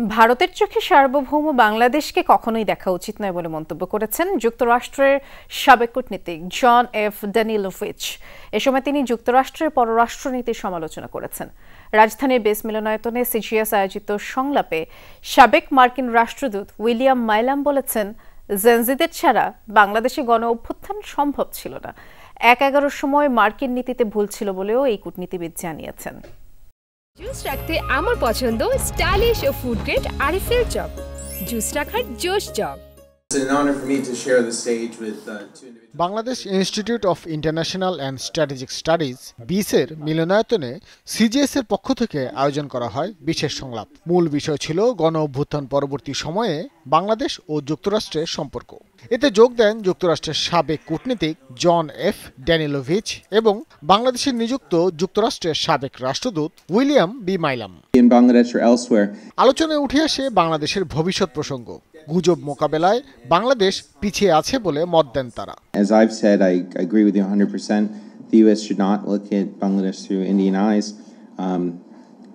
ভারতের চোখে সার্বভৌম বাংলাদেশকে কখনোই দেখা উচিত নয় বলে মন্তব্য করেছেন যুক্তরাষ্ট্রের সাবেক কূটনীতিক জন এফ ড্যানিলোভিচ। এ সময় তিনি যুক্তরাষ্ট্রের পররাষ্ট্রনীতির সমালোচনা করেছেন। রাজধানীর বেস মিলনায়তনে সিজিএস আয়োজিত সংলাপে সাবেক মার্কিন রাষ্ট্রদূত উইলিয়াম মাইলাম বলেছেন, জেনজিদের ছাড়া বাংলাদেশে গণ অভ্যুত্থান সম্ভব ছিল না। ১/১১ সময় মার্কিন নীতিতে ভুল ছিল বলেও এই কূটনীতিবিদ জানিয়েছেন। জুস রাখতে আমার পছন্দ স্টাইলিশ ও ফুড গ্রেড আরএফএল চপ। জুস রাখার জোশ চপ। Bangladesh Institute of International and Strategic Studies বিসের মিলনায়তনে সিজিএস এর পক্ষ থেকে আয়োজন করা হয় বিশেষ সংলাপ। মূল বিষয় ছিল গণ অভ্যুত্থান পরবর্তী সময়ে বাংলাদেশ ও যুক্তরাষ্ট্রের সম্পর্ক। এতে যোগ দেন যুক্তরাষ্ট্রের সাবেক কূটনীতিক জন এফ ড্যানিলোভিচ এবং বাংলাদেশে নিযুক্ত যুক্তরাষ্ট্রের সাবেক রাষ্ট্রদূত উইলিয়াম বি মাইলাম। আলোচনায় উঠে আসে বাংলাদেশের ভবিষ্যৎ প্রসঙ্গ। গুজব মোকাবেলায় বাংলাদেশ পিছিয়ে আছে বলে মত দেন তারা। As I've said, I agree with you 100%. The U.S. should not look at Bangladesh through Indian eyes.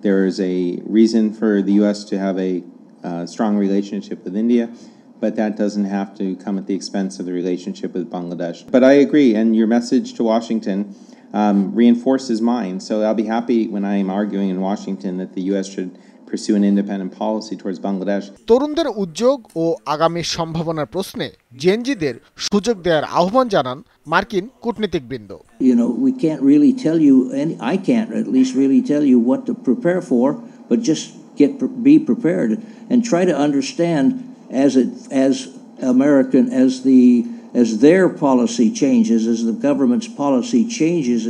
There is a reason for the U.S. to have a strong relationship with India, but that doesn't have to come at the expense of the relationship with Bangladesh. But I agree, and your message to Washington reinforces mine. So I'll be happy when I am arguing in Washington that the U.S. should pursue an independent policy towards Bangladesh. তরুণদের উদ্যোগ ও আগামী সম্ভাবনার প্রশ্নে জেনজিদের সুযোগ দেওয়ার আহ্বান জানান মার্কিন কূটনীতিকবৃন্দ। You know, we can't really tell you, and I can't at least really tell you what to prepare for, but just be prepared and try to understand as American as their policy changes, as the government's policy changes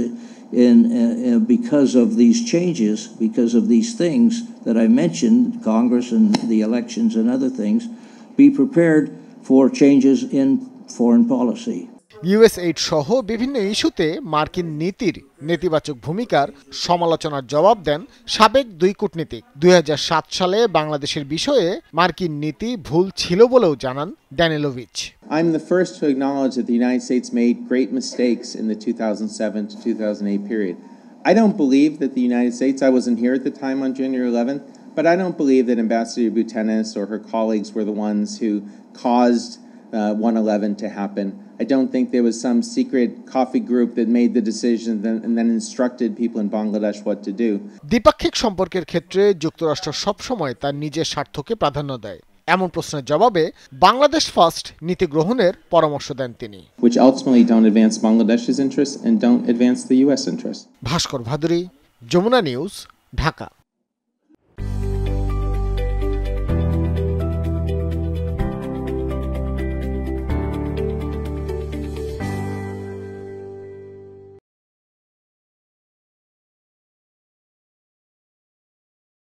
because of these changes, because of these things that I mentioned, Congress and the elections and other things, be prepared for changes in foreign policy. USAID সহ বিভিন্ন ইস্যুতে মার্কিন নীতির নেতিবাচক ভূমিকার সমালোচনার জবাব দেন সাবেক দুই কূটনীতিক। ২০০৭ সালে বাংলাদেশের বিষয়ে মার্কিন নীতি ভুল ছিল বলেও জানান Danilovich. I'm the first to acknowledge that the United States made great mistakes in the 2007 to 2008 period. I don't believe that the United States, I wasn't here at the time on January 11th, but I don't believe that Ambassador Butenis or her colleagues were the ones who caused 1/11 to happen. I don't think there was some secret coffee group that made the decision and then instructed people in Bangladesh what to do. দ্বিপাক্ষিক সম্পর্কের ক্ষেত্রে যুক্তরাষ্ট্র সবসময় তার নিজের স্বার্থকে প্রাধান্য দেয়। এমন প্রশ্নের জবাবে বাংলাদেশ ফার্স্ট নীতি গ্রহণের পরামর্শ দেন তিনি। Which ultimately don't advance Bangladesh's interests and don't advance the US interests. Bhaskar Bhaduri, Jamuna news, Dhaka.